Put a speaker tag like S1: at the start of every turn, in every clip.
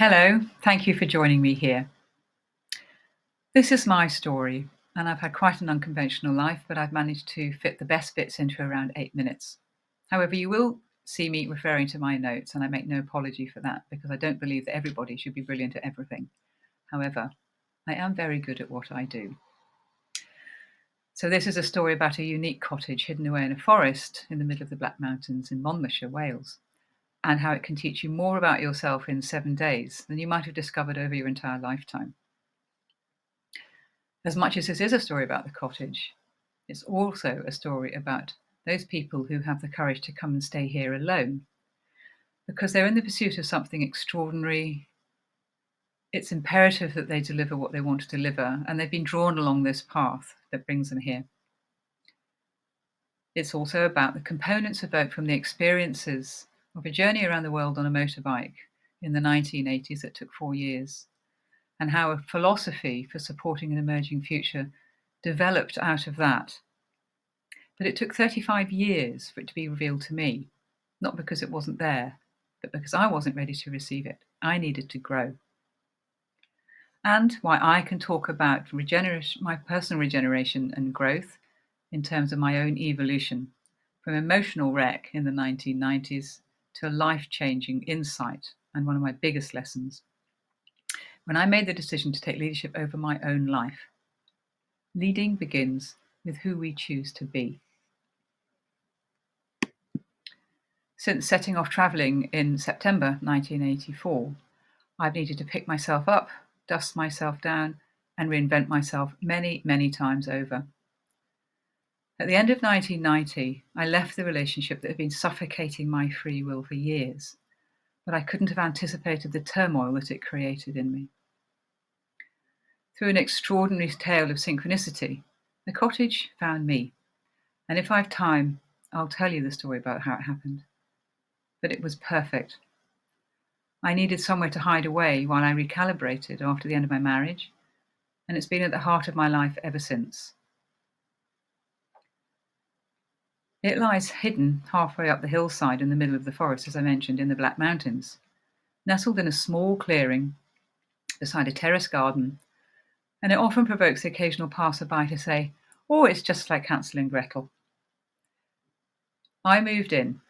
S1: Hello, thank you for joining me here. This is my story, and I've had quite an unconventional life, but I've managed to fit the best bits into around 8 minutes. However, you will see me referring to my notes, and I make no apology for that because I don't believe that everybody should be brilliant at everything. However, I am very good at what I do. So, this is a story about a unique cottage hidden away in a forest in the middle of the Black Mountains in Monmouthshire, Wales, and how it can teach you more about yourself in 7 days than you might have discovered over your entire lifetime. As much as this is a story about the cottage, it's also a story about those people who have the courage to come and stay here alone because they're in the pursuit of something extraordinary. It's imperative that they deliver what they want to deliver, and they've been drawn along this path that brings them here. It's also about the components evoked from the experiences of a journey around the world on a motorbike in the 1980s that took 4 years, and how a philosophy for supporting an emerging future developed out of that. But it took 35 years for it to be revealed to me, not because it wasn't there, but because I wasn't ready to receive it. I needed to grow. And why I can talk about my personal regeneration and growth in terms of my own evolution from emotional wreck in the 1990s to a life-changing insight and one of my biggest lessons when I made the decision to take leadership over my own life. Leading begins with who we choose to be. Since setting off travelling in September 1984, I've needed to pick myself up, dust myself down, and reinvent myself many, many times over. At the end of 1990, I left the relationship that had been suffocating my free will for years, but I couldn't have anticipated the turmoil that it created in me. Through an extraordinary tale of synchronicity, the cottage found me, and if I have time, I'll tell you the story about how it happened. But it was perfect. I needed somewhere to hide away while I recalibrated after the end of my marriage, and it's been at the heart of my life ever since. It lies hidden halfway up the hillside in the middle of the forest, as I mentioned, in the Black Mountains, nestled in a small clearing beside a terrace garden, and it often provokes the occasional passerby to say, "Oh, it's just like Hansel and Gretel." I moved in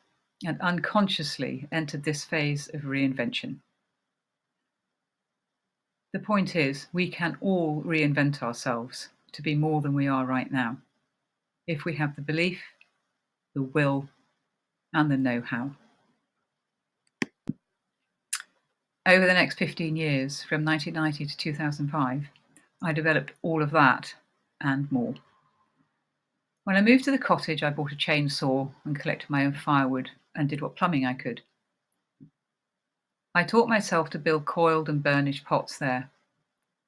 S1: and unconsciously entered this phase of reinvention. The point is, we can all reinvent ourselves to be more than we are right now, if we have the belief, the will, and the know-how. Over the next 15 years, from 1990 to 2005, I developed all of that and more. When I moved to the cottage, I bought a chainsaw and collected my own firewood and did what plumbing I could. I taught myself to build coiled and burnished pots there,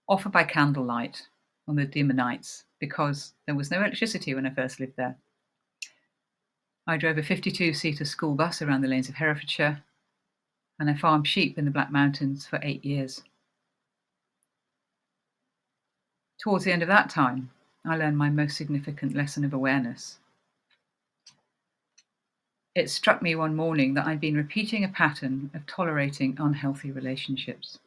S1: often by candlelight on the dimmer nights, because there was no electricity when I first lived there. I drove a 52-seater school bus around the lanes of Herefordshire, and I farmed sheep in the Black Mountains for 8 years. Towards the end of that time, I learned my most significant lesson of awareness. It struck me one morning that I'd been repeating a pattern of tolerating unhealthy relationships.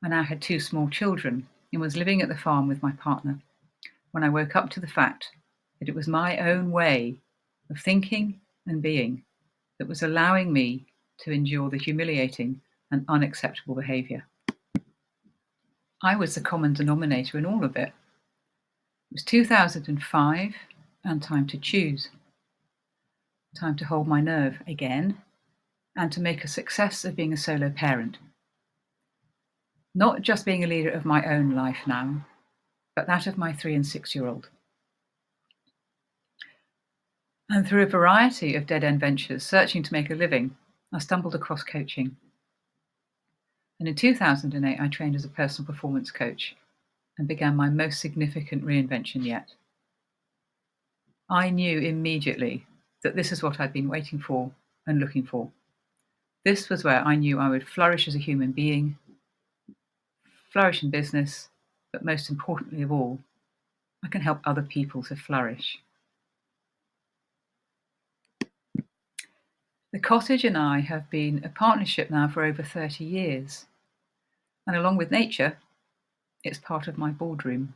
S1: I now had 2 small children and was living at the farm with my partner when I woke up to the fact that it was my own way of thinking and being that was allowing me to endure the humiliating and unacceptable behaviour. I was the common denominator in all of it. It was 2005 and time to choose. Time to hold my nerve again and to make a success of being a solo parent. Not just being a leader of my own life now, but that of my 3 and 6-year-old. And through a variety of dead-end ventures searching to make a living, I stumbled across coaching. And in 2008, I trained as a personal performance coach and began my most significant reinvention yet. I knew immediately that this is what I'd been waiting for and looking for. This was where I knew I would flourish as a human being, flourish in business, but most importantly of all, I can help other people to flourish. The cottage and I have been a partnership now for over 30 years. And along with nature, it's part of my boardroom.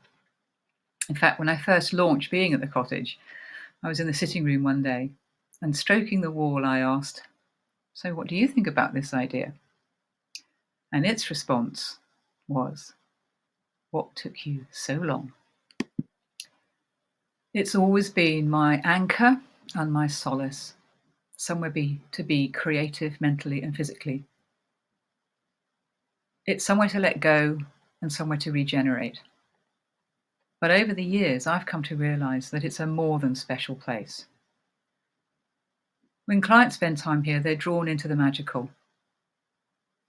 S1: In fact, when I first launched being at the cottage, I was in the sitting room one day, and stroking the wall, I asked, "So what do you think about this idea?" And its response was, "What took you so long?" It's always been my anchor and my solace, somewhere to be creative mentally and physically. It's somewhere to let go and somewhere to regenerate. But over the years, I've come to realize that it's a more than special place. When clients spend time here, they're drawn into the magical.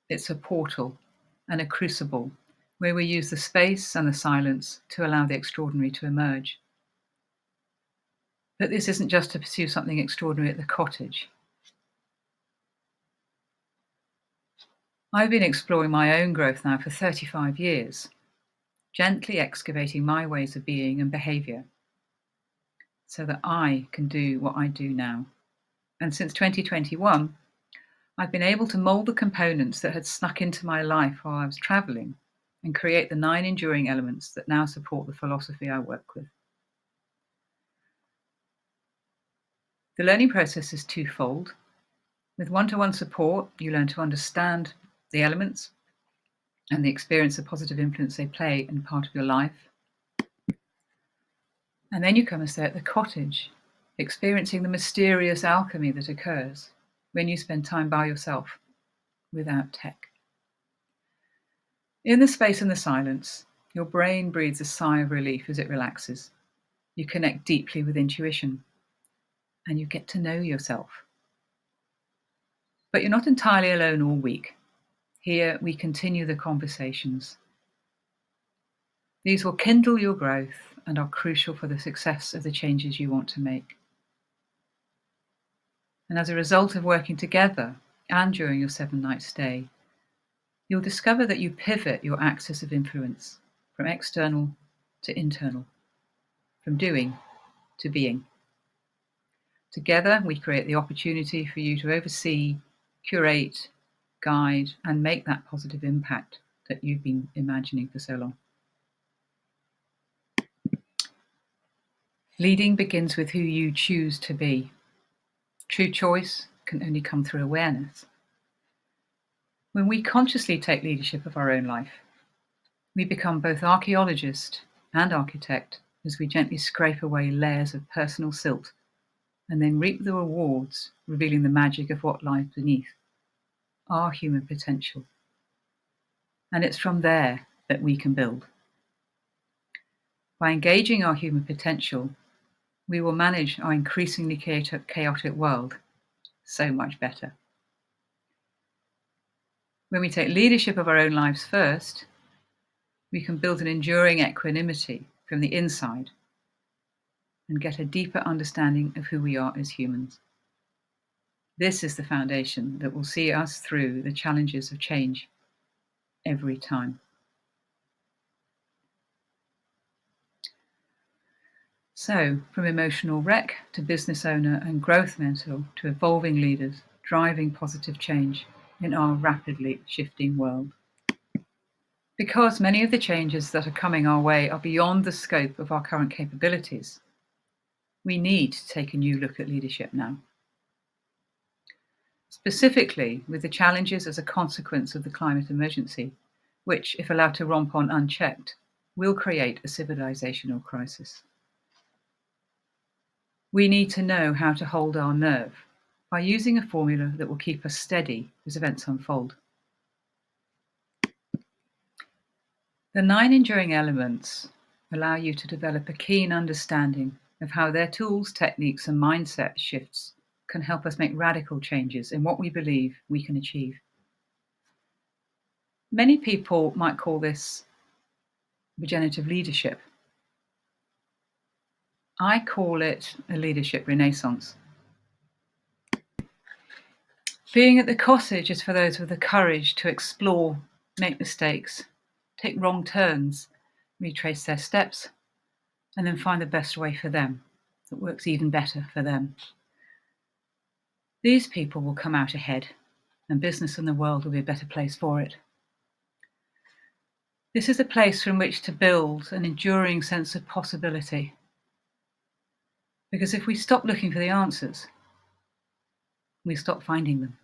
S1: It's a portal and a crucible where we use the space and the silence to allow the extraordinary to emerge. But this isn't just to pursue something extraordinary at the cottage. I've been exploring my own growth now for 35 years, gently excavating my ways of being and behavior so that I can do what I do now. And since 2021, I've been able to mold the components that had snuck into my life while I was traveling and create the 9 enduring elements that now support the philosophy I work with. The learning process is twofold. With one-to-one support, you learn to understand the elements and the experience the positive influence they play in part of your life. And then you come and stay at the cottage, experiencing the mysterious alchemy that occurs when you spend time by yourself without tech. In the space and the silence, your brain breathes a sigh of relief as it relaxes. You connect deeply with intuition, and you get to know yourself. But you're not entirely alone all week. Here we continue the conversations. These will kindle your growth and are crucial for the success of the changes you want to make. And as a result of working together and during your 7-night stay, you'll discover that you pivot your axis of influence from external to internal, from doing to being. Together, we create the opportunity for you to oversee, curate, guide, and make that positive impact that you've been imagining for so long. Leading begins with who you choose to be. True choice can only come through awareness. When we consciously take leadership of our own life, we become both archaeologist and architect as we gently scrape away layers of personal silt and then reap the rewards, revealing the magic of what lies beneath, our human potential. And it's from there that we can build. By engaging our human potential, we will manage our increasingly chaotic world so much better. When we take leadership of our own lives first, we can build an enduring equanimity from the inside and get a deeper understanding of who we are as humans. This is the foundation that will see us through the challenges of change every time. So, from emotional wreck to business owner and growth mentor to evolving leaders, driving positive change in our rapidly shifting world. Because many of the changes that are coming our way are beyond the scope of our current capabilities, we need to take a new look at leadership now. Specifically, with the challenges as a consequence of the climate emergency, which, if allowed to romp on unchecked, will create a civilizational crisis. We need to know how to hold our nerve by using a formula that will keep us steady as events unfold. The 9 enduring elements allow you to develop a keen understanding of how their tools, techniques, and mindset shifts can help us make radical changes in what we believe we can achieve. Many people might call this regenerative leadership. I call it a leadership renaissance. Being at the cottage is for those with the courage to explore, make mistakes, take wrong turns, retrace their steps, and then find the best way for them that works even better for them. These people will come out ahead, and business and the world will be a better place for it. This is a place from which to build an enduring sense of possibility. Because if we stop looking for the answers, we stop finding them.